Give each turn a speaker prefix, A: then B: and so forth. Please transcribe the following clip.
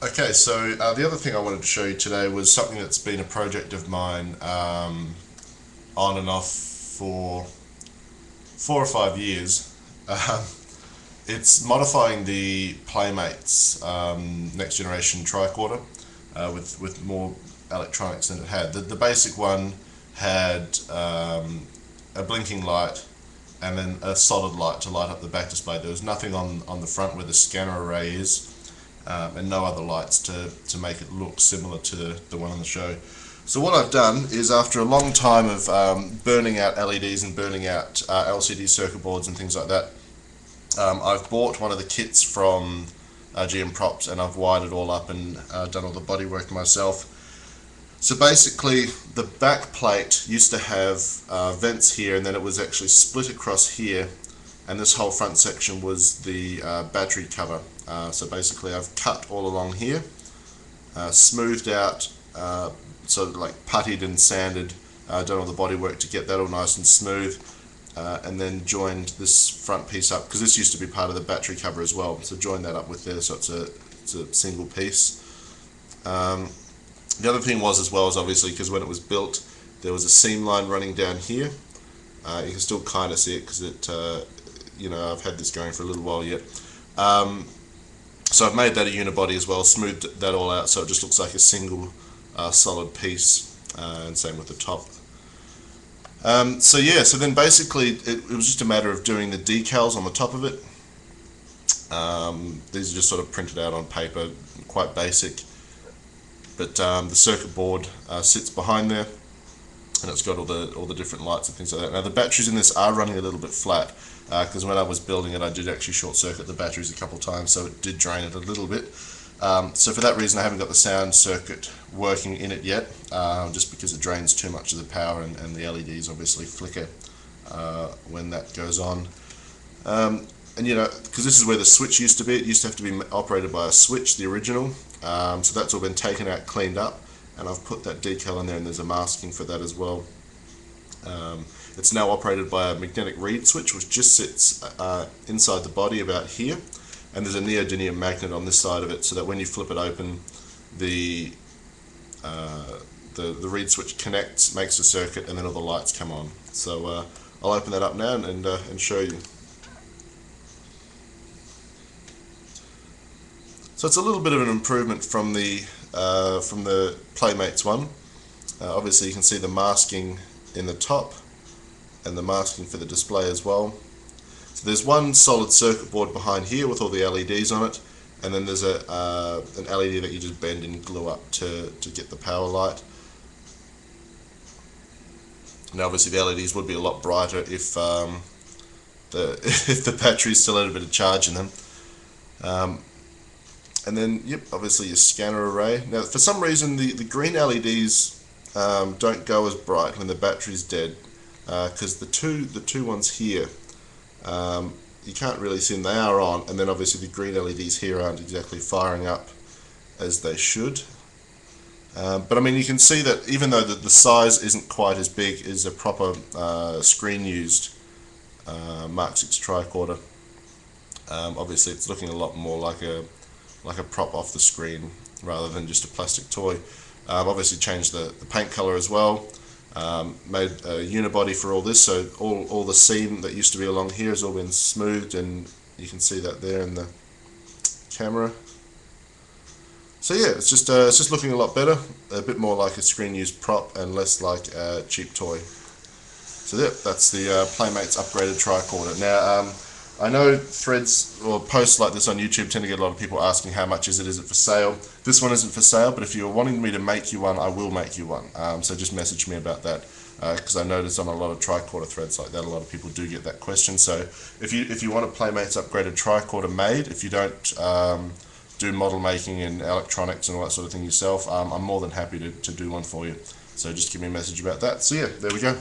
A: Okay, so the other thing I wanted to show you today was something that's been a project of mine on and off for 4 or 5 years. Um, it's modifying the Playmates next generation tricorder with more electronics than it had. The basic one had a blinking light and then a solid light to light up the back display. There was nothing on the front where the scanner array is, and no other lights to make it look similar to the one on the show. So what I've done is, after a long time of burning out LEDs and burning out LCD circuit boards and things like that, I've bought one of the kits from GM Props, and I've wired it all up and done all the bodywork myself. So basically, the back plate used to have vents here, and then it was actually split across here, and this whole front section was the battery cover. So basically I've cut all along here, smoothed out, sort of like puttied and sanded, done all the bodywork to get that all nice and smooth, and then joined this front piece up, because this used to be part of the battery cover as well, so joined that up with there, so it's a single piece. The other thing was, as well, is obviously because when it was built there was a seam line running down here. You can still kind of see it because it, you know, I've had this going for a little while yet. So I've made that a unibody as well, smoothed that all out so it just looks like a single solid piece, and same with the top. So yeah, so then basically it was just a matter of doing the decals on the top of it. These are just sort of printed out on paper, quite basic, but the circuit board sits behind there, and it's got all the different lights and things like that. Now the batteries in this are running a little bit flat, because when I was building it I did actually short circuit the batteries a couple of times, so it did drain it a little bit. So for that reason I haven't got the sound circuit working in it yet, just because it drains too much of the power, and the LEDs obviously flicker when that goes on. And you know, because this is where the switch used to be, it used to have to be operated by a switch, the original, so that's all been taken out, cleaned up, and I've put that decal in there, and there's a masking for that as well. It's now operated by a magnetic reed switch, which just sits inside the body about here, and there's a neodymium magnet on this side of it, so that when you flip it open, the reed switch connects, makes a circuit, and then all the lights come on. So I'll open that up now and show you. So it's a little bit of an improvement from the Playmates one. Obviously you can see the masking in the top and the masking for the display as well. So there's one solid circuit board behind here with all the LEDs on it, and then there's an LED that you just bend and glue up to get the power light. Now obviously the LEDs would be a lot brighter if the batteries still had a bit of charge in them. And then, yep, obviously your scanner array. Now for some reason the green LEDs don't go as bright when the battery's dead, because the two ones here, you can't really see them. They are on, and then obviously the green LEDs here aren't exactly firing up as they should. But I mean, you can see that even though the size isn't quite as big as a proper screen used Mark 6 tricorder, obviously it's looking a lot more like a prop off the screen rather than just a plastic toy. Obviously changed the paint color as well, made a unibody for all this, so all the seam that used to be along here has all been smoothed, and you can see that there in the camera. So yeah, it's just looking a lot better, a bit more like a screen used prop and less like a cheap toy. So yeah, that's the Playmates upgraded tricorder. Now I know threads or posts like this on YouTube tend to get a lot of people asking how much is it for sale. This one isn't for sale, but if you're wanting me to make you one, I will make you one. So just message me about that, because I notice on a lot of tricorder threads like that, a lot of people do get that question. So if you want a Playmates upgraded tricorder made, if you don't do model making and electronics and all that sort of thing yourself, I'm more than happy to do one for you. So just give me a message about that. So yeah, there we go.